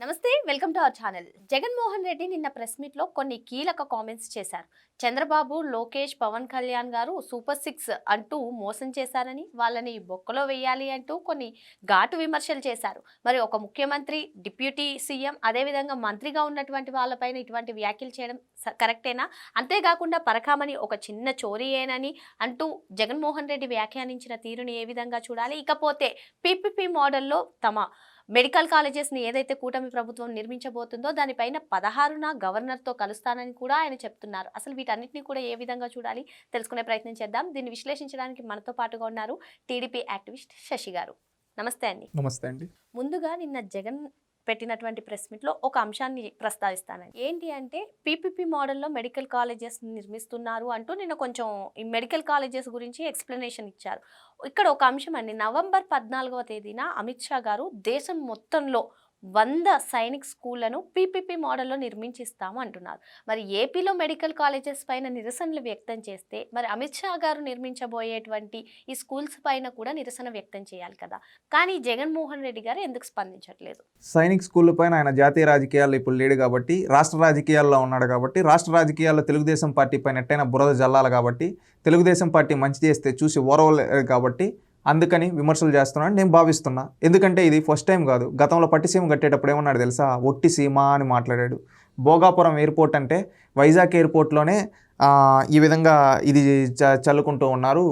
నమస్తే welcome to our channel. Jaganmohan Reddy నిన్న press meet లో కొన్ని కీలక కామెంట్స్ చేశారు. చంద్రబాబు, లోకేష్, పవన్ కళ్యాణ్ గారు సూపర్ సిక్స్ అంటూ మోసం చేశారని, వాళ్ళని బొక్కలో వేయాలి అంటూ కొన్ని ఘాటు విమర్శలు చేశారు. మరి ఒక ముఖ్యమంత్రి, డిప్యూటీ సీఎం, అదేవిధంగా మంత్రిగా ఉన్నటువంటి వాళ్ళపైన ఇటువంటి వ్యాఖ్యలు చేయడం కరెక్టేనా? అంతేకాకుండా పరకామని ఒక చిన్న చోరీయేనని అంటూ జగన్మోహన్ రెడ్డి వ్యాఖ్యానించిన తీరుని ఏ విధంగా చూడాలి? ఇకపోతే పీపీపీ మోడల్లో తమ మెడికల్ కాలేజెస్ని ఏదైతే కూటమి ప్రభుత్వం నిర్మించబోతుందో దానిపైన 16న గవర్నర్తో కలుస్తానని కూడా ఆయన చెప్తున్నారు. అసలు వీటన్నిటిని కూడా ఏ విధంగా చూడాలి తెలుసుకునే ప్రయత్నం చేద్దాం. దీన్ని విశ్లేషించడానికి మనతో పాటుగా ఉన్నారు టీడీపీ యాక్టివిస్ట్ శశి గారు. నమస్తే అండి. నమస్తే అండి. ముందుగా నిన్న జగన్ పెట్టినటువంటి ప్రెస్ మీట్లో ఒక అంశాన్ని ప్రస్తావిస్తానండి. ఏంటి అంటే పీపీపీ మోడల్లో మెడికల్ కాలేజెస్ నిర్మిస్తున్నారు అంటూ నిన్న కొంచెం ఈ మెడికల్ కాలేజెస్ గురించి ఎక్స్ప్లెనేషన్ ఇచ్చారు. ఇక్కడ ఒక అంశం అండి, నవంబర్ 14వ తేదీన అమిత్ షా గారు దేశం మొత్తంలో 100 సైనిక్ స్కూళ్లను పీపీపీ మోడల్లో నిర్మించిస్తాము అంటున్నారు. మరి ఏపీలో మెడికల్ కాలేజెస్ పైన నిరసనలు వ్యక్తం చేస్తే మరి అమిత్ షా గారు నిర్మించబోయేటువంటి ఈ స్కూల్స్ పైన కూడా నిరసన వ్యక్తం చేయాలి కదా. కానీ జగన్మోహన్ రెడ్డి గారు ఎందుకు స్పందించట్లేదు? సైనిక్ స్కూల్ పైన ఆయన జాతీయ రాజకీయాల్లో ఇప్పుడు లేడు కాబట్టి, రాష్ట్ర రాజకీయాల్లో ఉన్నాడు కాబట్టి, రాష్ట్ర రాజకీయాల్లో తెలుగుదేశం పార్టీ పైన ఎట్టైనా బురద జల్లాలి కాబట్టి, తెలుగుదేశం పార్టీ మంచి చేస్తే చూసి ఓరవలేదు కాబట్టి అందుకని విమర్శలు చేస్తున్నాను నేను భావిస్తున్నా. ఎందుకంటే ఇది ఫస్ట్ టైం కాదు. గతంలో పట్టిసీమ కట్టేటప్పుడు ఏమన్నాడు తెలుసా? ఒట్టి సీమ అని మాట్లాడాడు. భోగాపురం ఎయిర్పోర్ట్ అంటే వైజాగ్ ఎయిర్పోర్ట్లోనే ఈ విధంగా ఇది చల్లుకుంటూ ఉన్నారు,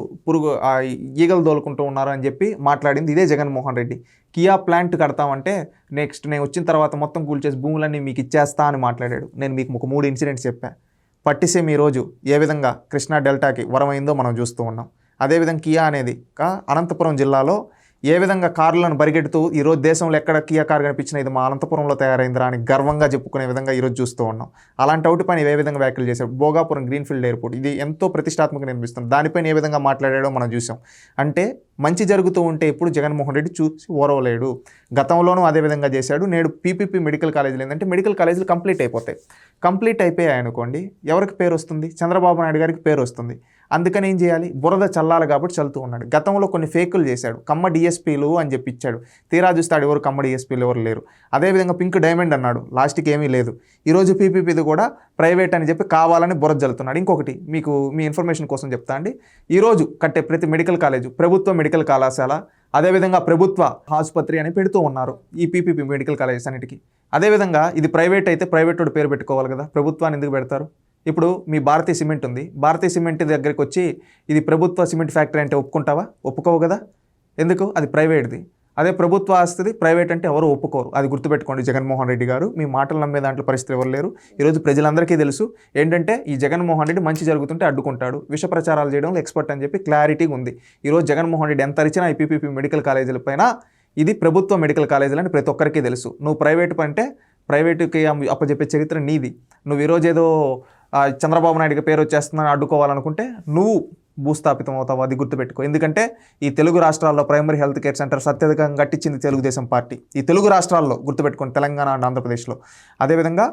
ఈగలు దోలుకుంటూ ఉన్నారు అని చెప్పి మాట్లాడింది ఇదే జగన్మోహన్ రెడ్డి. కియా ప్లాంట్ కడతామంటే నెక్స్ట్ నేను వచ్చిన తర్వాత మొత్తం కూల్చేసి భూములన్నీ మీకు ఇచ్చేస్తా అని మాట్లాడాడు. నేను మీకు ఒక 3 ఇన్సిడెంట్స్ చెప్పాను. పట్టిసీమ ఈరోజు ఏ విధంగా కృష్ణా డెల్టాకి వరమైందో మనం చూస్తూ ఉన్నాం. అదేవిధంగా కియా అనేది అనంతపురం జిల్లాలో ఏ విధంగా కార్లను పరిగెడుతూ ఈరోజు దేశంలో ఎక్కడ కియా కార్ కనిపించినా ఇది మా అనంతపురంలో తయారైందిరా అని గర్వంగా చెప్పుకునే విధంగా ఈరోజు చూస్తూ ఉన్నాం. అలాంటి ఒకటి పైన ఏ విధంగా వ్యాఖ్యలు చేశారు? భోగాపురం గ్రీన్ఫీల్డ్ ఎయిర్పోర్ట్ ఇది ఎంతో ప్రతిష్టాత్మకంగా నిర్మిస్తుంది, దానిపైన ఏ విధంగా మాట్లాడాడో మనం చూసాం. అంటే మంచి జరుగుతూ ఉంటే ఇప్పుడు జగన్మోహన్ రెడ్డి చూసి ఓరవలేడు. గతంలోనూ అదే విధంగా చేశాడు. నేడు పీపీపీ మెడికల్ కాలేజీలు ఏంటంటే మెడికల్ కాలేజీలు కంప్లీట్ అయిపోయాయి అనుకోండి, ఎవరికి పేరు వస్తుంది? చంద్రబాబు నాయుడు గారికి పేరు వస్తుంది. అందుకని ఏం చేయాలి? బురద చల్లాలి కాబట్టి చల్లుతూ ఉన్నాడు. గతంలో కొన్ని ఫేకులు చేశాడు, కమ్మ డిఎస్పీలు అని చెప్పి ఇచ్చాడు. తీరా చూస్తాడు ఎవరు కమ్మ డిఎస్పీలు ఎవరు లేరు. అదేవిధంగా పింక్ డైమండ్ అన్నాడు, లాస్ట్కి ఏమీ లేదు. ఈరోజు పీపీపీది కూడా ప్రైవేట్ అని చెప్పి కావాలని బురద జల్లుతున్నాడు. ఇంకొకటి మీకు మీ ఇన్ఫర్మేషన్ కోసం చెప్తా అండి, ఈరోజు కట్టే ప్రతి మెడికల్ కాలేజు ప్రభుత్వ మెడికల్ కళాశాల, అదేవిధంగా ప్రభుత్వ ఆసుపత్రి అని పెడుతూ ఉన్నారు ఈ పీపీపీ మెడికల్ కాలేజెస్ అన్నిటికీ. అదేవిధంగా ఇది ప్రైవేట్ అయితే ప్రైవేట్ వాడు పేరు పెట్టుకోవాలి కదా, ప్రభుత్వాన్ని ఎందుకు పెడతారు? ఇప్పుడు మీ భారతీయ సిమెంట్ ఉంది, భారతీయ సిమెంట్ దగ్గరికి వచ్చి ఇది ప్రభుత్వ సిమెంట్ ఫ్యాక్టరీ అంటే ఒప్పుకుంటావా? ఒప్పుకోవు కదా. ఎందుకు? అది ప్రైవేట్ది. అదే ప్రభుత్వ ఆస్తిది ప్రైవేట్ అంటే ఎవరు ఒప్పుకోరు. అది గుర్తుపెట్టుకోండి జగన్మోహన్ రెడ్డి గారు. మీ మాటలు నమ్మే దాంట్లో పరిస్థితి ఎవరు లేరు. ఈరోజు ప్రజలందరికీ తెలుసు ఏంటంటే ఈ జగన్మోహన్ రెడ్డి మంచి జరుగుతుంటే అడ్డుకుంటాడు, విష ప్రచారాలు చేయడంలో ఎక్స్పర్ట్ అని చెప్పి క్లారిటీగా ఉంది. ఈరోజు జగన్మోహన్ రెడ్డి ఎంత అరిచినా ఈ పీపీపీ మెడికల్ కాలేజీల పైన ఇది ప్రభుత్వ మెడికల్ కాలేజీలు అని ప్రతి ఒక్కరికి తెలుసు. నువ్వు ప్రైవేట్ అంటే ప్రైవేటుకి అప్పచెప్పే చరిత్ర నీది. నువ్వు ఈరోజు ఏదో చంద్రబాబు నాయుడికి పేరు వచ్చేస్తుందని అడ్డుకోవాలనుకుంటే నువ్వు భూస్థాపితం అవుతావు, అది గుర్తుపెట్టుకో. ఎందుకంటే ఈ తెలుగు రాష్ట్రాల్లో ప్రైమరీ హెల్త్ కేర్ సెంటర్ అత్యధికంగా కట్టించింది తెలుగుదేశం పార్టీ. ఈ తెలుగు రాష్ట్రాల్లో గుర్తుపెట్టుకోండి, తెలంగాణ అండ్ ఆంధ్రప్రదేశ్లో. అదేవిధంగా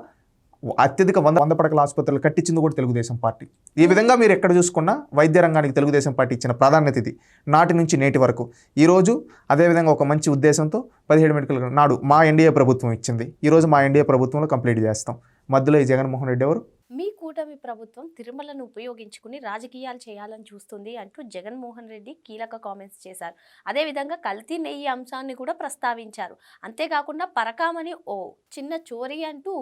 అత్యధిక 100 పడకల ఆసుపత్రులు కట్టించింది కూడా తెలుగుదేశం పార్టీ. ఈ విధంగా మీరు ఎక్కడ చూసుకున్నా వైద్య రంగానికి తెలుగుదేశం పార్టీ ఇచ్చిన ప్రాధాన్యత ఇది నాటి నుంచి నేటి వరకు. ఈరోజు అదేవిధంగా ఒక మంచి ఉద్దేశంతో 17 మెడికల్ నాడు మా ఎన్డీఏ ప్రభుత్వం ఇచ్చింది. ఈరోజు మా ఎన్డీఏ ప్రభుత్వంలో కంప్లీట్ చేస్తాం. మధ్యలో ఈ జగన్మోహన్ రెడ్డి ఎవరు? మీ కూటమి ప్రభుత్వం తిరుమలను ఉపయోగించుకుని రాజకీయాలు చేయాలని చూస్తుంది అంటూ జగన్మోహన్ రెడ్డి కీలక కామెంట్స్ చేశారు. అదేవిధంగా కల్తీ నెయ్యి అంశాన్ని కూడా ప్రస్తావించారు. అంతేకాకుండా పరకామని ఓ చిన్న చోరీ అంటూ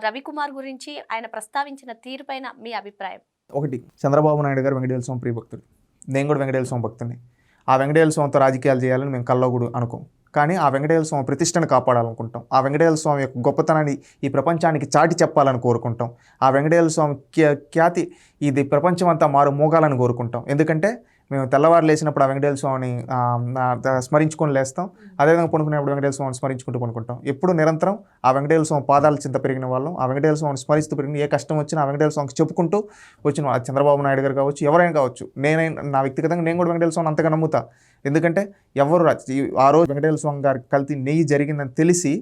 రవికుమార్ గురించి ఆయన ప్రస్తావించిన తీరుపైన మీ అభిప్రాయం? ఒకటి, చంద్రబాబు నాయుడు గారు వెంకటేశ్వర స్వామి ప్రియ భక్తుడు, నేను కూడా వెంకటేశ్వర స్వామి భక్తుడిని. ఆ వెంకటేశ్వర స్వామితో రాజకీయాలు చేయాలని మేము కల్లో కూడా అనుకోం. కానీ ఆ వెంకటేశ్వర స్వామి ప్రతిష్టను కాపాడాలనుకుంటాం. ఆ వెంకటేశ్వర స్వామి యొక్క గొప్పతనాన్ని ఈ ప్రపంచానికి చాటి చెప్పాలని కోరుకుంటాం. ఆ వెంకటేశ్వర స్వామి ఖ్యాతి ఇది ప్రపంచం అంతా మోగాలని కోరుకుంటాం. ఎందుకంటే మేము తెల్లవారు లేచినప్పుడు ఆ వెంకటేశ్వర స్వామిని స్మరించుకొని లేస్తాం. అదేవిధంగా పడుకునేప్పుడు వెంకటేశ్వర స్వామిని స్మరించుకుంటూ పడుకుంటాం. ఎప్పుడు నిరంతరం ఆ వెంకటేశ్వర స్వామి పాదాల చింత పెరిగిన వాళ్ళం. ఆ వెంకటేశ్వర స్వామిని స్మరిస్తూ పెరిగిన ఏ కష్టం వచ్చినా ఆ వెంకటేశ్వర స్వామికి చెప్పుకుంటూ వచ్చిన చంద్రబాబు నాయుడు గారు కావచ్చు, ఎవరైనా కావచ్చు. నా వ్యక్తిగతంగా నేను కూడా వెంకటేశ్వర స్వామిని అంతగా నమ్ముతా. ఎందుకంటే ఎవరు ఆ రోజు వెంకటేశ్వర స్వామి గారికి కల్తీ నెయ్యి జరిగిందని తెలిసి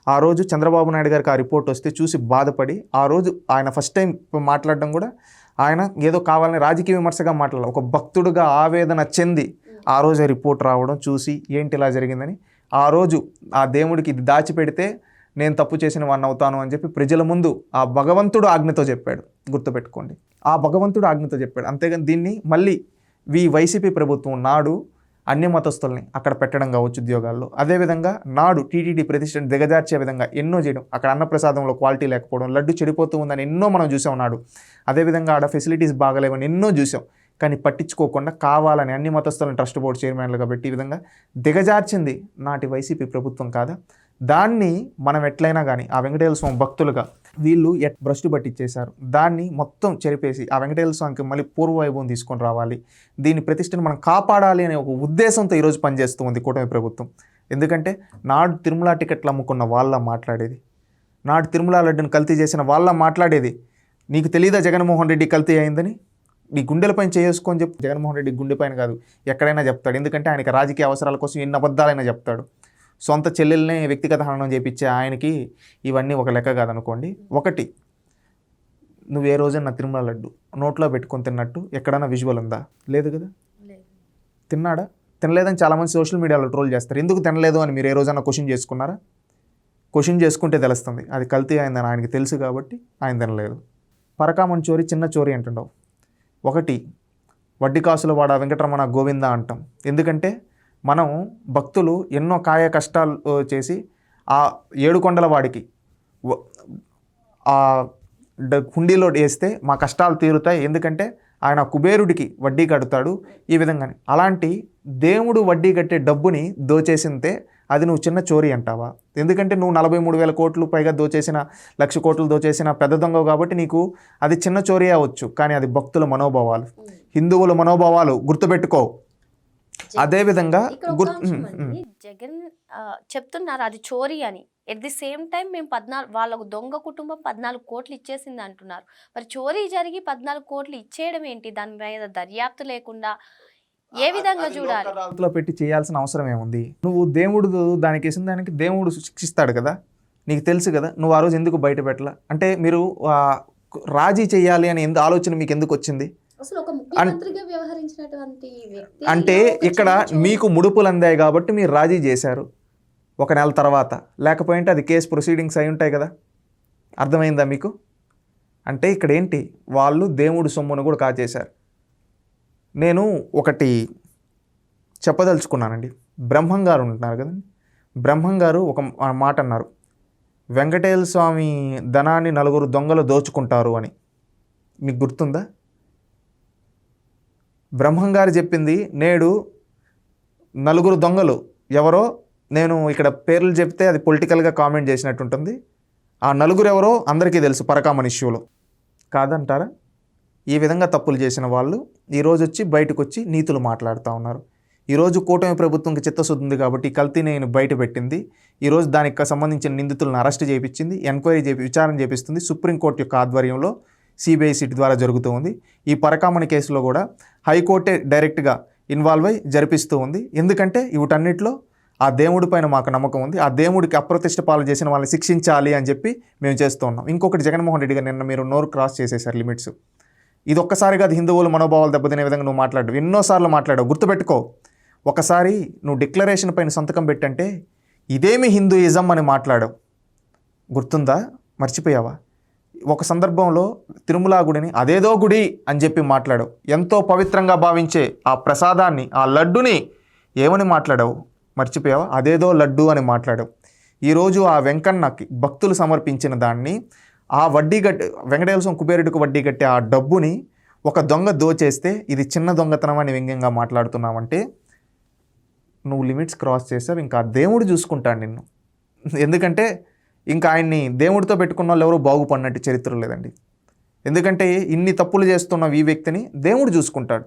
ఆ రోజు చంద్రబాబు నాయుడు గారికి ఆ రిపోర్ట్ వస్తే చూసి బాధపడి ఆ రోజు ఆయన ఫస్ట్ టైం మాట్లాడడం కూడా ఆయన ఏదో కావాలని రాజకీయ విమర్శగా మాట్లాడాలి, ఒక భక్తుడుగా ఆవేదన చెంది ఆ రోజు రిపోర్ట్ రావడం చూసి ఏంటి ఇలా జరిగిందని ఆ రోజు ఆ దేవుడికి ఇది దాచిపెడితే నేను తప్పు చేసిన వాడిని అవుతాను అని చెప్పి ప్రజల ముందు ఆ భగవంతుడు ఆజ్ఞతో చెప్పాడు. గుర్తుపెట్టుకోండి, ఆ భగవంతుడు ఆజ్ఞతో చెప్పాడు. అంతేగాని దీన్ని మళ్ళీ వైసీపీ ప్రభుత్వం నాడు అన్య మతస్థుల్ని అక్కడ పెట్టడం కావచ్చు ఉద్యోగాల్లో, అదేవిధంగా నాడు టీటీడీ ప్రతిష్టను దిగజార్చే విధంగా ఎన్నో చేయడం, అక్కడ అన్నప్రసాదంలో క్వాలిటీ లేకపోవడం, లడ్డు చెడిపోతూ ఉందని ఎన్నో మనం చూసాం నాడు. అదేవిధంగా ఆడ ఫెసిలిటీస్ బాగలేవని ఎన్నో చూసాం. కానీ పట్టించుకోకుండా కావాలని అన్ని మతస్థులను ట్రస్ట్ బోర్డు చైర్మన్లుగా పెట్టి ఈ విధంగా దిగజార్చింది నాటి వైసీపీ ప్రభుత్వం కాదా? దాన్ని మనం ఎట్లయినా కానీ ఆ వెంకటేశ్వర స్వామి భక్తులుగా వీళ్ళు భ్రష్టు పట్టించేశారు. దాన్ని మొత్తం చెరిపేసి ఆ వెంకటేశ్వర స్వామికి మళ్ళీ పూర్వవైభవం తీసుకొని రావాలి, దీని ప్రతిష్టను మనం కాపాడాలి అనే ఒక ఉద్దేశంతో ఈరోజు పనిచేస్తూ ఉంది కూటమి ప్రభుత్వం. ఎందుకంటే నాడు తిరుమల టికెట్లు అమ్ముకున్న వాళ్ళ మాట్లాడేది, నాడు తిరుమల లడ్డును కల్తీ చేసిన వాళ్ళ మాట్లాడేది. నీకు తెలీదా జగన్మోహన్ రెడ్డి కల్తీ అయిందని? నీ గుండెలపైన చేసుకొని చెప్పు. జగన్మోహన్ రెడ్డి గుండెపైన కాదు, ఎక్కడైనా చెప్తాడు. ఎందుకంటే ఆయనకి రాజకీయ అవసరాల కోసం ఎన్ని అబద్ధాలైనా చెప్తాడు. సొంత చెల్లెల్ని వ్యక్తిగత హననం చేపించే ఆయనకి ఇవన్నీ ఒక లెక్క కాదనుకోండి. ఒకటి, నువ్వు ఏ రోజైనా తిరుమల లడ్డు నోట్లో పెట్టుకొని తిన్నట్టు ఎక్కడైనా విజువల్ ఉందా? లేదు కదా. తిన్నాడా? తినలేదని చాలామంది సోషల్ మీడియాలో ట్రోల్ చేస్తారు. ఎందుకు తినలేదు అని మీరు ఏ రోజైనా క్వశ్చన్ చేసుకున్నారా? క్వశ్చన్ చేసుకుంటే తెలుస్తుంది. అది కల్తీ అయిందని ఆయనకి తెలుసు కాబట్టి ఆయన తినలేదు. పరకామణి చోరీ చిన్న చోరీ అంటుండవు. ఒకటి, వడ్డీ కాసుల వాడ వెంకటరమణ గోవింద అంటాం. ఎందుకంటే మనం భక్తులు ఎన్నో కాయ కష్టాలు చేసి ఆ ఏడుకొండల వాడికి ఆ హుండీలో వేస్తే మా కష్టాలు తీరుతాయి, ఎందుకంటే ఆయన కుబేరుడికి వడ్డీ కడతాడు ఈ విధంగానే. అలాంటి దేవుడు వడ్డీ కట్టే డబ్బుని దోచేసింతే అది నువ్వు చిన్న చోరీ అంటావా? ఎందుకంటే నువ్వు 43,000 కోట్లు పైగా దోచేసిన, 1,00,000 కోట్లు దోచేసిన పెద్ద దొంగ కాబట్టి నీకు అది చిన్న చోరీ అవ్వచ్చు. కానీ అది భక్తుల మనోభావాలు, హిందువుల మనోభావాలు, గుర్తుపెట్టుకో. అదేవిధంగా జగన్ చెప్తున్నారు అది చోరీ అని. ఎట్ ది సేమ్ టైం మేము 14 వాళ్ళకు దొంగ కుటుంబం 14 కోట్లు ఇచ్చేసింది అంటున్నారు. మరి చోరీ జరిగి 14 కోట్లు ఇచ్చేయడం ఏంటి? దాని మీద దర్యాప్తు లేకుండా ఏ విధంగా చూడాలి? పెట్టి చేయాల్సిన అవసరం ఏముంది? నువ్వు దేవుడు దానికి వేసిన దానికి దేవుడు శిక్షిస్తాడు కదా, నీకు తెలుసు కదా. నువ్వు ఆ రోజు ఎందుకు బయట పెట్టలా? అంటే మీరు రాజీ చేయాలి అని ఆలోచన మీకు ఎందుకు వచ్చింది? అంటే ఇక్కడ మీకు ముడుపులు అందాయి కాబట్టి మీరు రాజీ చేశారు 1 నెల తర్వాత. లేకపోయింటే అది కేసు ప్రొసీడింగ్స్ అయి ఉంటాయి కదా. అర్థమైందా మీకు? అంటే ఇక్కడ ఏంటి, వాళ్ళు దేవుడు సొమ్మును కూడా కాచేశారు. నేను ఒకటి చెప్పదలుచుకున్నానండి. బ్రహ్మం గారు ఉంటున్నారు కదండి, బ్రహ్మం గారు ఒక మాట అన్నారు, వెంకటేశ్వర స్వామి ధనాన్ని 4 దొంగలు దోచుకుంటారు అని. మీకు గుర్తుందా? బ్రహ్మం గారు చెప్పింది నేడు 4 దొంగలు ఎవరో, నేను ఇక్కడ పేర్లు చెప్తే అది పొలిటికల్గా కామెంట్ చేసినట్టు ఉంటుంది. ఆ 4 ఎవరో అందరికీ తెలుసు పరకామణి ఇష్యూలో. కాదంటారా? ఈ విధంగా తప్పులు చేసిన వాళ్ళు ఈరోజు వచ్చి బయటకు వచ్చి నీతులు మాట్లాడుతూ ఉన్నారు. ఈరోజు కూటమి ప్రభుత్వంకి చిత్తశుద్ధి ఉంది కాబట్టి కల్తీ నేను బయట పెట్టింది. ఈరోజు దానికి సంబంధించిన నిందితులను అరెస్ట్ చేయించింది, ఎంక్వైరీ విచారణ చేపిస్తుంది. సుప్రీంకోర్టు యొక్క ఆధ్వర్యంలో సిబిఐ సిట్ ద్వారా జరుగుతూ ఉంది. ఈ పరకామణి కేసులో కూడా హైకోర్టే డైరెక్ట్గా ఇన్వాల్వ్ అయి జరిపిస్తూ ఉంది. ఎందుకంటే వీటన్నిటిలో ఆ దేవుడి పైన మాకు నమ్మకం ఉంది. ఆ దేవుడికి అప్రతిష్ట పాలు చేసిన వాళ్ళని శిక్షించాలి అని చెప్పి మేము చేస్తూ ఉన్నాం. ఇంకొకటి, జగన్మోహన్ రెడ్డి గారు నిన్న మీరు నోరు క్రాస్ చేసేసారు లిమిట్స్. ఇది ఒక్కసారిగా అది హిందువుల మనోభావాలు దెబ్బతినే విధంగా నువ్వు మాట్లాడు, ఎన్నోసార్లు మాట్లాడావు. గుర్తుపెట్టుకో, ఒకసారి నువ్వు డిక్లరేషన్ పైన సంతకం పెట్టంటే ఇదేమి హిందూయిజం అని మాట్లాడావు. గుర్తుందా? మర్చిపోయావా? ఒక సందర్భంలో తిరుమల గుడిని అదేదో గుడి అని చెప్పి మాట్లాడావు. ఎంతో పవిత్రంగా భావించే ఆ ప్రసాదాన్ని, ఆ లడ్డుని ఏమని మాట్లాడావు? మర్చిపోయావా? అదేదో లడ్డు అని మాట్లాడావు. ఈరోజు ఆ వెంకన్నకి భక్తులు సమర్పించిన దాన్ని, ఆ వడ్డీ వెంకటేశ్వర స్వామి కుబేరుడికి వడ్డీ కట్టే ఆ డబ్బుని ఒక దొంగ దోచేస్తే ఇది చిన్న దొంగతనం అని వ్యంగ్యంగా మాట్లాడుతున్నావంటే నువ్వు లిమిట్స్ క్రాస్ చేసావు. ఇంకా దేవుడు చూసుకుంటాడు నిన్ను. ఎందుకంటే ఇంకా ఆయన్ని దేవుడితో పెట్టుకున్న వాళ్ళు ఎవరు బాగుపడినట్టు చరిత్ర లేదండి. ఎందుకంటే ఇన్ని తప్పులు చేస్తున్న ఈ వ్యక్తిని దేవుడు చూసుకుంటాడు.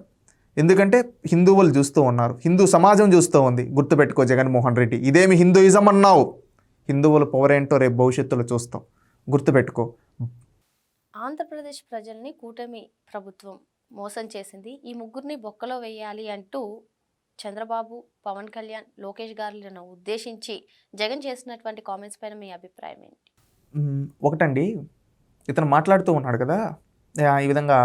ఎందుకంటే హిందువులు చూస్తూ ఉన్నారు, హిందూ సమాజం చూస్తూ ఉంది. గుర్తుపెట్టుకో జగన్మోహన్ రెడ్డి, ఇదేమి హిందూయిజం అన్నావు? హిందువుల పవర్ ఏంటో రేపు భవిష్యత్తులో చూస్తాం. గుర్తుపెట్టుకో. ఆంధ్రప్రదేశ్ ప్రజల్ని కూటమి ప్రభుత్వం మోసం చేసింది. ఈ ముగ్గురిని బొక్కలో వేయాలి అంటూ చంద్రబాబు, పవన్ కళ్యాణ్, లోకేష్ గారులను ఉద్దేశించి జగన్ చేసినటువంటి కామెంట్స్ పైన మీ అభిప్రాయం ఏంటి? ఒకటండి, ఇతను మాట్లాడుతూ ఉన్నాడు కదా ఈ విధంగా,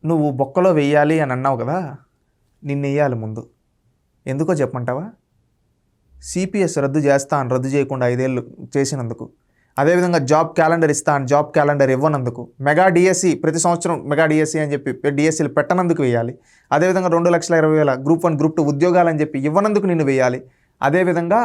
నువ్వు బొక్కలో వెయ్యాలి అని అన్నావు కదా, నిన్ను వేయాలి ముందు. ఎందుకో చెప్పమంటావా? సిపిఎస్ రద్దు చేస్తా అని రద్దు చేయకుండా 5 ఏళ్ళు చేసినందుకు, అదేవిధంగా జాబ్ క్యాలెండర్ ఇస్తా అని జాబ్ క్యాలెండర్ ఇవ్వనందుకు, మెగా డిఎస్సి ప్రతి సంవత్సరం మెగా డిఎస్సి అని చెప్పి డిఎస్సీలు పెట్టనందుకు వేయాలి, అదేవిధంగా 2,20,000 గ్రూప్ 1 గ్రూప్ 2 ఉద్యోగాలు అని చెప్పి ఇవ్వనందుకు నిన్ను వేయాలి, అదేవిధంగా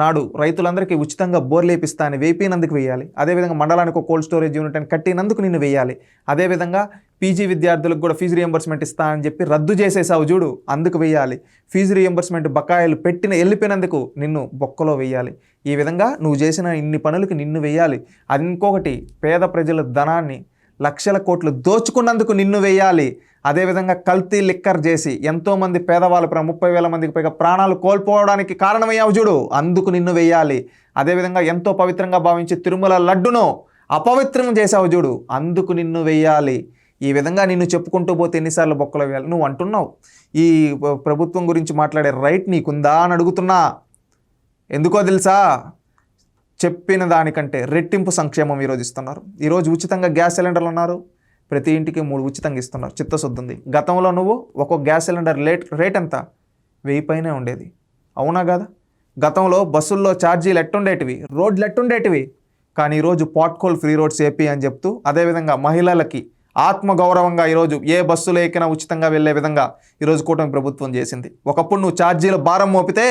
నాడు రైతులందరికీ ఉచితంగా బోర్లు వేపిస్తా అని వేపినందుకు వేయాలి, అదేవిధంగా మండలానికి ఒక కోల్డ్ స్టోరేజ్ యూనిట్ అని కట్టినందుకు నిన్ను వేయాలి, అదేవిధంగా పీజీ విద్యార్థులకు కూడా ఫీజు రియంబర్స్మెంట్ ఇస్తా అని చెప్పి రద్దు చేసేసావు చూడు, అందుకు వేయాలి, ఫీజు రియంబర్స్మెంట్ బకాయిలు వెళ్ళిపోయినందుకు నిన్ను బొక్కలో వేయాలి. ఈ విధంగా నువ్వు చేసిన ఇన్ని పనులకి నిన్ను వేయాలి. అది ఇంకొకటి, పేద ప్రజల ధనాన్ని లక్షల కోట్లు దోచుకున్నందుకు నిన్ను వేయాలి. అదేవిధంగా కల్తీ లిక్కర్ చేసి ఎంతోమంది పేదవాళ్ళు 30,000 మందికి పైగా ప్రాణాలు కోల్పోవడానికి కారణమయ్యావు చూడు, అందుకు నిన్ను వేయాలి. అదేవిధంగా ఎంతో పవిత్రంగా భావించి తిరుమల లడ్డును అపవిత్రం చేసావు చూడు, అందుకు నిన్ను వేయాలి. ఈ విధంగా నిన్ను చెప్పుకుంటూ పోతే ఎన్నిసార్లు బొక్కలు వేయాలి. నువ్వు అంటున్నావు ఈ ప్రభుత్వం గురించి మాట్లాడే రైట్ నీకుందా అని అడుగుతున్నా. ఎందుకో తెలుసా, చెప్పిన దానికంటే రెట్టింపు సంక్షేమం ఈరోజు ఇస్తున్నారు. ఈరోజు ఉచితంగా గ్యాస్ సిలిండర్లు ఉన్నారు, ప్రతి ఇంటికి 3 ఉచితంగా ఇస్తున్నారు. చిత్తశుద్ధి ఉంది. గతంలో నువ్వు ఒక్కొక్క గ్యాస్ సిలిండర్ రేట్ ఎంత, 1000 పైనే ఉండేది, అవునా కదా? గతంలో బస్సుల్లో ఛార్జీలు ఎట్టుండేటివి, రోడ్లు ఎట్టుండేటివి, కానీ ఈరోజు పాట్కోల్ ఫ్రీ రోడ్స్ ఏపీ అని చెప్తూ, అదేవిధంగా మహిళలకి ఆత్మగౌరవంగా ఈరోజు ఏ బస్సులు ఎక్కినా ఉచితంగా వెళ్ళే విధంగా ఈరోజు కూటమి ప్రభుత్వం చేసింది. ఒకప్పుడు నువ్వు ఛార్జీల భారం మోపితే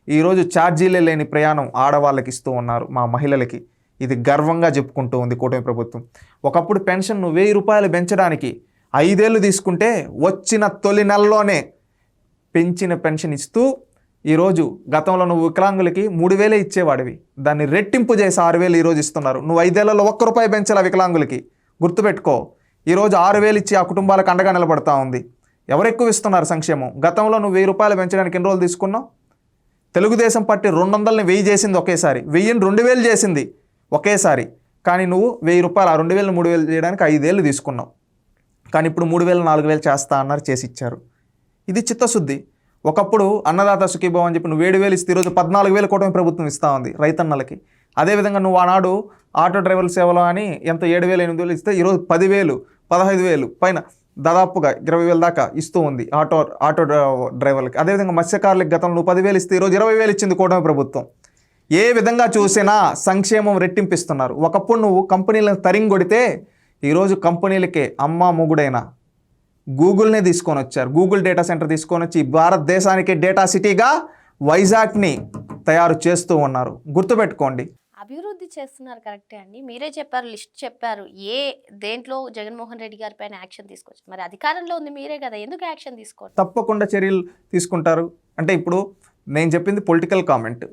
ఈరోజు ఛార్జీలే లేని ప్రయాణం ఆడవాళ్ళకి ఇస్తూ ఉన్నారు, మా మహిళలకి. ఇది గర్వంగా చెప్పుకుంటూ ఉంది కూటమి ప్రభుత్వం. ఒకప్పుడు పెన్షన్ 1000 రూపాయలు పెంచడానికి 5 ఏళ్ళు తీసుకుంటే వచ్చిన తొలి నెలలోనే పెంచిన పెన్షన్ ఇస్తూ ఈరోజు గతంలో నువ్వు వికలాంగులకి 3,000 ఇచ్చేవాడివి, దాన్ని రెట్టింపు చేసి 6,000 ఈరోజు ఇస్తున్నారు. నువ్వు 5 ఏళ్లలో 1 రూపాయి పెంచాల వికలాంగులకి, గుర్తుపెట్టుకో. ఈరోజు 6,000 ఇచ్చి ఆ కుటుంబాలకు అండగా నిలబడతా ఉంది. ఎవరు ఎక్కువ ఇస్తున్నారు సంక్షేమం? గతంలో నువ్వు 1000 రూపాయలు పెంచడానికి ఎన్ని రోజులు తీసుకున్నావు? తెలుగుదేశం పార్టీ 200ని 1000 చేసింది ఒకేసారి, 1000ని 2,000 చేసింది ఒకేసారి. కానీ నువ్వు 1000 రూపాయలు ఆ 2,000ని 3,000 చేయడానికి 5 ఏళ్ళు తీసుకున్నావు. కానీ ఇప్పుడు 3,000 4,000 చేస్తా అన్నారు, చేసి ఇచ్చారు. ఇది చిత్తశుద్ధి. ఒకప్పుడు అన్నదాత సుఖీభావం అని చెప్పి నువ్వు 7,000 ఇస్తే ఈరోజు 14,000 కూటమి ప్రభుత్వం ఇస్తూ ఉంది రైతన్నలకి. అదేవిధంగా నువ్వు ఆనాడు ఆటో డ్రైవర్ల సేవలో అని ఎంత 7,000 8,000 ఇస్తే ఈరోజు 10,000 15,000 పైన దాదాపుగా 20,000 దాకా ఇస్తూ ఉంది ఆటో డ్రైవర్లకి. అదేవిధంగా మత్స్యకారులకి గతంలో నువ్వు 10,000 ఇస్తే ఈరోజు 20,000 ఇచ్చింది కూటమి ప్రభుత్వం. ఏ విధంగా చూసినా సంక్షేమం రెట్టింపిస్తున్నారు. ఒకప్పుడు నువ్వు కంపెనీలను తరింగొడితే ఈరోజు కంపెనీలకే అమ్మ మొగుడైన గూగుల్నే తీసుకొని వచ్చారు. గూగుల్ డేటా సెంటర్ తీసుకొని వచ్చి భారతదేశానికి డేటా సిటీగా వైజాగ్ని తయారు చేస్తూ ఉన్నారు. గుర్తుపెట్టుకోండి. అభివృద్ధి చేస్తున్నారు, కరెక్టే అండి. మీరే చెప్పారు, లిస్ట్ చెప్పారు, దేంట్లో జగన్మోహన్ రెడ్డి గారి పైన యాక్షన్ తీసుకోవచ్చు. మరి అధికారంలో ఉంది మీరే కదా, ఎందుకు యాక్షన్ తీసుకోవచ్చు? తప్పకుండా చర్యలు తీసుకుంటారు. అంటే ఇప్పుడు నేను చెప్పింది పొలిటికల్ కామెంట్.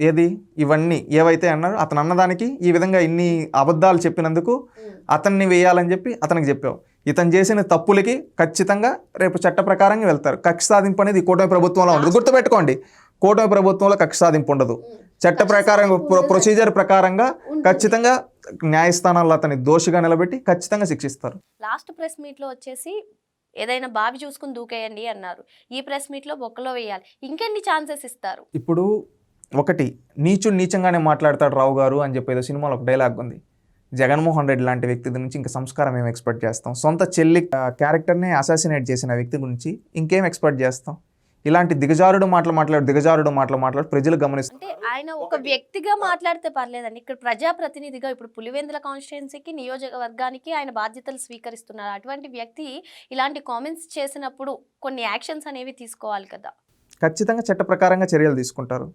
ఏది ఇవన్నీ ఏవైతే అన్నారో అతను అన్నదానికి ఈ విధంగా ఇన్ని అబద్ధాలు చెప్పినందుకు అతన్ని వేయాలని చెప్పి అతనికి చెప్పావు. ఇతను చేసిన తప్పులకి ఖచ్చితంగా రేపు చట్ట ప్రకారంగా వెళ్తారు. కక్ష సాధింపు అనేది కూటమి ప్రభుత్వంలో ఉండదు. గుర్తుపెట్టుకోండి, కూటమి ప్రభుత్వంలో కక్ష సాధింపు ఉండదు. చట్ట ప్రకారం ప్రొసీజర్ ప్రకారంగా ఖచ్చితంగా న్యాయస్థానాల్లో అతన్ని దోషిగా నిలబెట్టి ఖచ్చితంగా శిక్షిస్తారు. లాస్ట్ ప్రెస్ మీట్లో వచ్చేసి ఏదైనా బావి చూసుకుని దూకేయండి అన్నారు. ఈ ప్రెస్ మీట్లో బొక్కలో వేయాలి, ఇంకెన్ని ఛాన్సెస్ ఇస్తారు? ఇప్పుడు ఒకటి, నీచంగానే మాట్లాడతాడు రావు గారు అని చెప్పి ఏదో సినిమాలో ఒక డైలాగ్ ఉంది. జగన్మోహన్ రెడ్డి లాంటి వ్యక్తి నుంచి ఇంకా సంస్కారం ఏం ఎక్స్పెక్ట్ చేస్తాం? సొంత చెల్లి క్యారెక్టర్ని అసాసినేట్ చేసిన వ్యక్తి గురించి ఇంకేం ఎక్స్పెక్ట్ చేస్తాం? ఇలాంటి దిగజారుడు మాటలు ప్రజలు గమనిస్తారు. అంటే ఆయన ఒక వ్యక్తిగా మాట్లాడితే పర్లేదండి, ఇక్కడ ప్రజాప్రతినిధిగా ఇప్పుడు పులివెందుల కాన్స్టిట్యుయెన్సీకి నియోజకవర్గానికి ఆయన బాధ్యతలు స్వీకరిస్తున్నారు. అటువంటి వ్యక్తి ఇలాంటి కామెంట్స్ చేసినప్పుడు కొన్ని యాక్షన్స్ అనేవి తీసుకోవాలి కదా. ఖచ్చితంగా చట్ట ప్రకారంగా చర్యలు తీసుకుంటారు.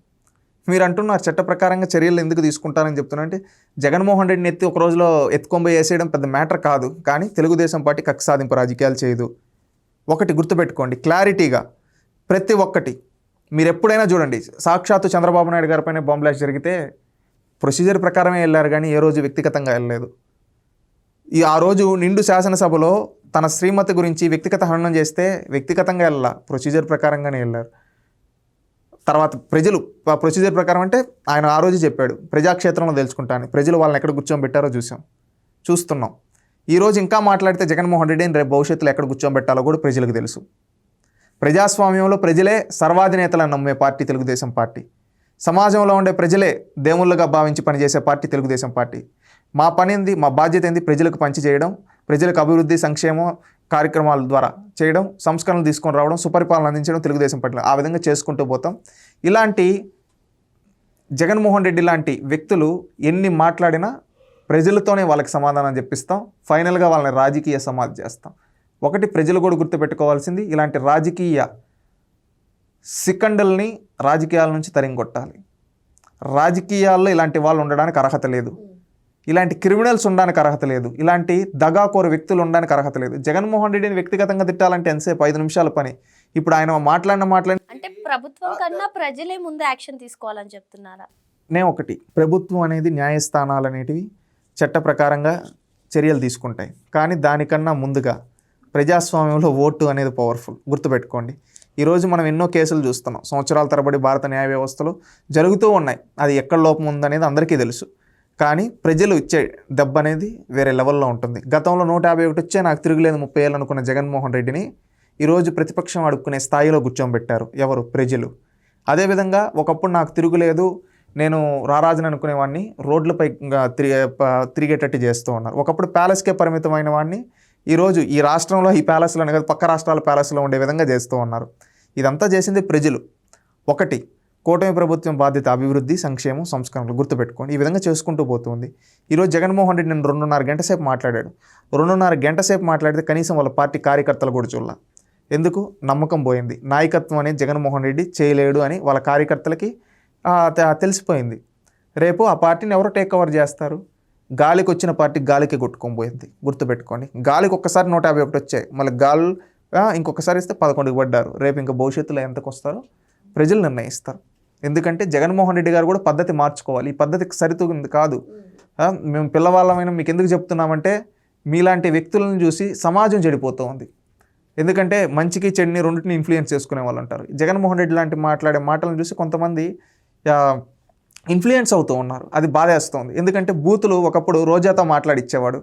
మీరు అంటున్నారు చట్ట ప్రకారంగా చర్యలు ఎందుకు తీసుకుంటారని చెప్తున్నారంటే, జగన్మోహన్ రెడ్డిని ఒక రోజులో ఎత్తుకొంబోయి వేసేయడం పెద్ద మ్యాటర్ కాదు. కానీ తెలుగుదేశం పార్టీ కక్ష సాధింపు రాజకీయాలు చేయదు. ఒకటి గుర్తుపెట్టుకోండి క్లారిటీగా, ప్రతి ఒక్కటి మీరు ఎప్పుడైనా చూడండి. సాక్షాత్తు చంద్రబాబు నాయుడు గారిపైన బాంబ్ బ్లాస్ట్ జరిగితే ప్రొసీజర్ ప్రకారమే వెళ్ళారు, కానీ ఏ రోజు వ్యక్తిగతంగా వెళ్ళలేదు. ఆ రోజు నిండు శాసనసభలో తన శ్రీమతి గురించి వ్యక్తిగత హననం చేస్తే వ్యక్తిగతంగా వెళ్ళాల, ప్రొసీజర్ ప్రకారంగానే వెళ్ళారు. తర్వాత ప్రజలు ప్రొసీజర్ ప్రకారం అంటే ఆయన ఆ రోజు చెప్పాడు ప్రజాక్షేత్రంలో తెలుసుకుంటాను. ప్రజలు వాళ్ళని ఎక్కడ కూర్చోబెట్టారో చూస్తున్నాం. ఈరోజు ఇంకా మాట్లాడితే జగన్మోహన్ రెడ్డిని రేపు భవిష్యత్తులో ఎక్కడ కూర్చోబెట్టాలో కూడా ప్రజలకు తెలుసు. ప్రజాస్వామ్యంలో ప్రజలే సర్వాధినేతలను నమ్మే పార్టీ తెలుగుదేశం పార్టీ. సమాజంలో ఉండే ప్రజలే దేవుళ్ళుగా భావించి పనిచేసే పార్టీ తెలుగుదేశం పార్టీ. మా పని ఏంది, మా బాధ్యత ఏంది, ప్రజలకు పంచి చేయడం, ప్రజలకు అభివృద్ధి సంక్షేమం కార్యక్రమాల ద్వారా చేయడం, సంస్కరణలు తీసుకొని రావడం, సుపరిపాలన అందించడం తెలుగుదేశం పార్టీలో. ఆ విధంగా చేసుకుంటూ పోతాం. ఇలాంటి జగన్మోహన్ రెడ్డి లాంటి వ్యక్తులు ఎన్ని మాట్లాడినా ప్రజలతోనే వాళ్ళకి సమాధానం చెప్పిస్తాం. ఫైనల్గా వాళ్ళని రాజకీయ సమాధి చేస్తాం. ఒకటి ప్రజలు కూడా గుర్తుపెట్టుకోవాల్సింది, ఇలాంటి రాజకీయ సికండల్ని రాజకీయాల నుంచి తరిమికొట్టాలి. రాజకీయాల్లో ఇలాంటి వాళ్ళు ఉండడానికి అర్హత లేదు. ఇలాంటి క్రిమినల్స్ ఉండడానికి అర్హత లేదు. ఇలాంటి దగాకోరు వ్యక్తులు ఉండడానికి అర్హత లేదు. జగన్మోహన్ రెడ్డిని వ్యక్తిగతంగా తిట్టాలంటే ఎంతసేపు? 5 నిమిషాల పని. ఇప్పుడు ఆయన మాట్లాడి అంటే ప్రభుత్వం కన్నా ప్రజలే ముందు యాక్షన్ తీసుకోవాలని చెప్తున్నారా? ఒకటి, ప్రభుత్వం అనేది న్యాయస్థానాలు అనేటివి చట్ట ప్రకారంగా చర్యలు తీసుకుంటాయి. కానీ దానికన్నా ముందుగా ప్రజాస్వామ్యంలో ఓటు అనేది పవర్ఫుల్. గుర్తుపెట్టుకోండి. ఈరోజు మనం ఎన్నో కేసులు చూస్తున్నాం. సంవత్సరాల తరబడి భారత న్యాయ వ్యవస్థలో జరుగుతూ ఉన్నాయి. అది ఎక్కడ లోపం ఉందనేది అందరికీ తెలుసు. కానీ ప్రజలు ఇచ్చే దెబ్బ అనేది వేరే లెవెల్లో ఉంటుంది. గతంలో 151 వచ్చే నాకు తిరుగులేదు 30 ఏళ్ళు అనుకున్న జగన్మోహన్ రెడ్డిని ఈరోజు ప్రతిపక్షం అడుక్కునే స్థాయిలో కూర్చోబెట్టారు ఎవరు? ప్రజలు. అదేవిధంగా ఒకప్పుడు నాకు తిరుగులేదు, నేను రారాజుని అనుకునేవాడిని రోడ్లపై తిరిగేటట్టు చేస్తూ ఉన్నారు. ఒకప్పుడు ప్యాలెస్కే పరిమితమైన వాడిని ఈరోజు ఈ రాష్ట్రంలో ఈ ప్యాలెస్లోనే కాదు పక్క రాష్ట్రాల ప్యాలెస్లో ఉండే విధంగా చేస్తూ ఉన్నారు. ఇదంతా చేసింది ప్రజలు. ఒకటి, కూటమి ప్రభుత్వం బాధ్యత అభివృద్ధి, సంక్షేమం, సంస్కరణలు. గుర్తుపెట్టుకోండి. ఈ విధంగా చేసుకుంటూ పోతుంది. ఈరోజు జగన్మోహన్ రెడ్డి నేను 2.5 గంట సేపు మాట్లాడాడు. 2.5 గంట సేపు మాట్లాడితే కనీసం వాళ్ళ పార్టీ కార్యకర్తలు కూడా చూడాల. ఎందుకు? నమ్మకం పోయింది. నాయకత్వం అనేది జగన్మోహన్ రెడ్డి చేయలేడు అని వాళ్ళ కార్యకర్తలకి తెలిసిపోయింది. రేపు ఆ పార్టీని ఎవరు టేక్ ఓవర్ చేస్తారు? గాలికి వచ్చిన పార్టీ గాలికి కొట్టుకొని పోయింది. గుర్తుపెట్టుకోండి. గాలికి ఒక్కసారి 151 వచ్చాయి, మళ్ళీ గాలు ఇంకొకసారి ఇస్తే 11కి పడ్డారు. రేపు ఇంకా భవిష్యత్తులో ఎంతకు వస్తారో ప్రజలు నిర్ణయిస్తారు. ఎందుకంటే జగన్మోహన్ రెడ్డి గారు కూడా పద్ధతి మార్చుకోవాలి. ఈ పద్ధతికి సరితూగింది కాదు. మేము పిల్లవాళ్ళమైన మీకు ఎందుకు చెప్తున్నామంటే మీలాంటి వ్యక్తులను చూసి సమాజం చెడిపోతూ ఉంది. ఎందుకంటే మంచికి చెడుని రెండింటిని ఇన్ఫ్లుయెన్స్ చేసుకునే వాళ్ళు ఉంటారు. జగన్మోహన్ రెడ్డి లాంటి మాట్లాడే మాటలను చూసి కొంతమంది ఇన్ఫ్లుయెన్స్ అవుతూ ఉన్నారు. అది బాధేస్తుంది. ఎందుకంటే బూతులు ఒకప్పుడు రోజాతో మాట్లాడిచ్చేవాడు,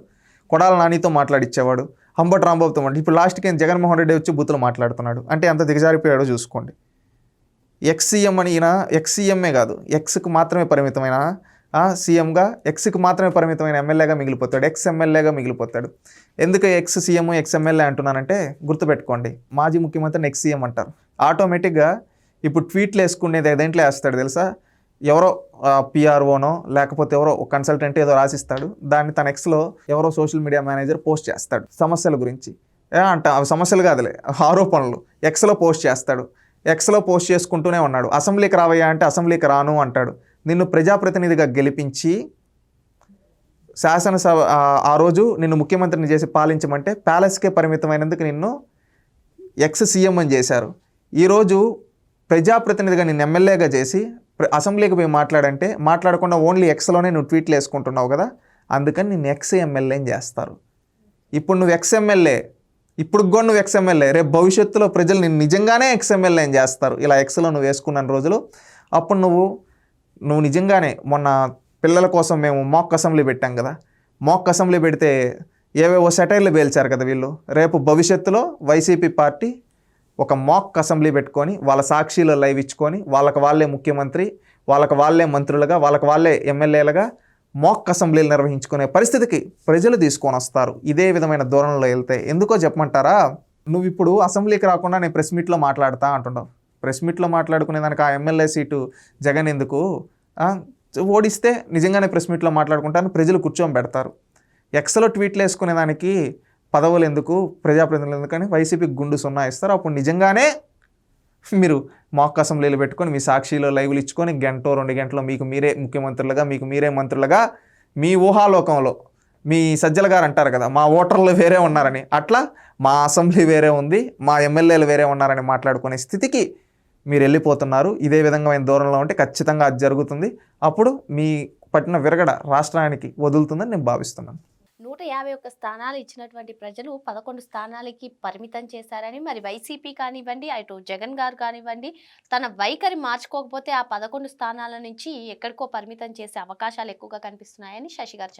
కొడాల నానితో మాట్లాడిచ్చేవాడు, అంబటి రాంబాబుతో ఇప్పుడు లాస్ట్కి జగన్మోహన్ రెడ్డి వచ్చి బూతులు మాట్లాడుతున్నాడు. అంటే ఎంత దిగజారిపోయాడో చూసుకోండి. ఎక్స్-సీఎం అని ఈయన ఎక్స్-సీఎంఏ కాదు, ఎక్స్కి మాత్రమే పరిమితమైన సీఎంగా, ఎక్స్కి మాత్రమే పరిమితమైన ఎమ్మెల్యేగా మిగిలిపోతాడు, ఎక్స్-ఎమ్మెల్యేగా మిగిలిపోతాడు. ఎందుకు ఎక్స్-సీఎం ఎక్స్-ఎమ్మెల్యే అంటున్నానంటే గుర్తుపెట్టుకోండి. మాజీ ముఖ్యమంత్రిని ఎక్స్-సీఎం అంటారు. ఆటోమేటిక్గా ఇప్పుడు ట్వీట్లు వేసుకునేది దేంట్లో వేస్తాడు తెలుసా? ఎవరో పిఆర్ఓనో లేకపోతే ఎవరో కన్సల్టెంట్ ఏదో రాసిస్తాడు. దాన్ని తన ఎక్స్లో ఎవరో సోషల్ మీడియా మేనేజర్ పోస్ట్ చేస్తాడు సమస్యల గురించి. అవి సమస్యలు కాదులే, ఆరోపణలు. ఎక్స్లో పోస్ట్ చేస్తాడు. ఎక్స్లో పోస్ట్ చేసుకుంటూనే ఉన్నాడు. అసెంబ్లీకి రావయ్యా అంటే అసెంబ్లీకి రాను అంటాడు. నిన్ను ప్రజాప్రతినిధిగా గెలిపించి శాసనసభ ఆ రోజు నిన్ను ముఖ్యమంత్రిని చేసి పాలించమంటే ప్యాలెస్కే పరిమితమైనందుకు నిన్ను ఎక్స్-సీఎం అని చేశారు. ఈరోజు ప్రజాప్రతినిధిగా నిన్ను ఎమ్మెల్యేగా చేసి అసెంబ్లీకి పోయి మాట్లాడంటే మాట్లాడకుండా ఓన్లీ ఎక్స్లోనే నువ్వు ట్వీట్లు వేసుకుంటున్నావు కదా, అందుకని నిన్ను ఎక్స్-ఎమ్మెల్యేని చేస్తారు. ఇప్పుడు నువ్వు ఎక్స్-ఎమ్మెల్యే, ఇప్పుడు కూడా నువ్వు ఎక్స్-ఎమ్మెల్యే, రేపు భవిష్యత్తులో ప్రజలు నిన్ను నిజంగానే ఎక్స్-ఎమ్మెల్యేని చేస్తారు. ఇలా ఎక్స్లో నువ్వు వేసుకున్న రోజులు అప్పుడు నువ్వు నిజంగానే మొన్న పిల్లల కోసం మేము మాక్ అసెంబ్లీ పెట్టాం కదా, మాక్ అసెంబ్లీ పెడితే ఏవేవో సెటైర్లు పేల్చారు కదా వీళ్ళు. రేపు భవిష్యత్తులో వైసీపీ పార్టీ ఒక మాక్ అసెంబ్లీ పెట్టుకొని వాళ్ళ సాక్షిలో లైవ్ ఇచ్చుకొని వాళ్ళకి వాళ్ళే ముఖ్యమంత్రి, వాళ్ళకి వాళ్ళే మంత్రులుగా, వాళ్ళకి వాళ్ళే ఎమ్మెల్యేలుగా మాక్ అసెంబ్లీలు నిర్వహించుకునే పరిస్థితికి ప్రజలు తీసుకొని వస్తారు. ఇదే విధమైన ధోరణిలో వెళ్తే. ఎందుకో చెప్పమంటారా? నువ్వు ఇప్పుడు అసెంబ్లీకి రాకుండా నేను ప్రెస్ మీట్లో మాట్లాడతా అంటున్నావు. ప్రెస్ మీట్లో మాట్లాడుకునే దానికి ఆ ఎమ్మెల్యే సీటు జగన్ ఎందుకు? ఓడిస్తే నిజంగానే ప్రెస్ మీట్లో మాట్లాడుకుంటాను ప్రజలు కూర్చొని పెడతారు. ఎక్స్లో ట్వీట్లు వేసుకునే దానికి పదవులు ఎందుకు, ప్రజాప్రతినిధులు ఎందుకని వైసీపీకి గుండు 0 ఇస్తారు. అప్పుడు నిజంగానే మీరు మాక్ అసెంబ్లీలు పెట్టుకొని మీ సాక్షిలో లైవ్లు ఇచ్చుకొని 1-2 గంటలో మీకు మీరే ముఖ్యమంత్రులుగా, మీకు మీరే మంత్రులుగా, మీ ఊహాలోకంలో మీ సజ్జల గారు అంటారు కదా మా ఓటర్లు వేరే ఉన్నారని, అట్లా మా అసెంబ్లీ వేరే ఉంది, మా ఎమ్మెల్యేలు వేరే ఉన్నారని మాట్లాడుకునే స్థితికి మీరు వెళ్ళిపోతున్నారు. ఇదే విధంగా దూరంలో ఉంటే ఖచ్చితంగా అది జరుగుతుంది. అప్పుడు మీ పట్టిన విరగడ రాష్ట్రానికి వదులుతుందని నేను భావిస్తున్నాను. 151 స్థానాలు ఇచ్చినటువంటి ప్రజలు 11 స్థానాలకి పరిమితం చేశారని, మరి వైసీపీ కానివ్వండి, అటు జగన్ గారు కానివ్వండి, తన వైఖరి మార్చుకోకపోతే ఆ 11 స్థానాల నుంచి ఎక్కడికో పరిమితం చేసే అవకాశాలు ఎక్కువగా కనిపిస్తున్నాయని శశి గారు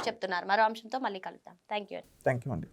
చెప్తున్నారు. మరో అంశంతో మళ్ళీ కలుద్దాం. థ్యాంక్ యూ అండి.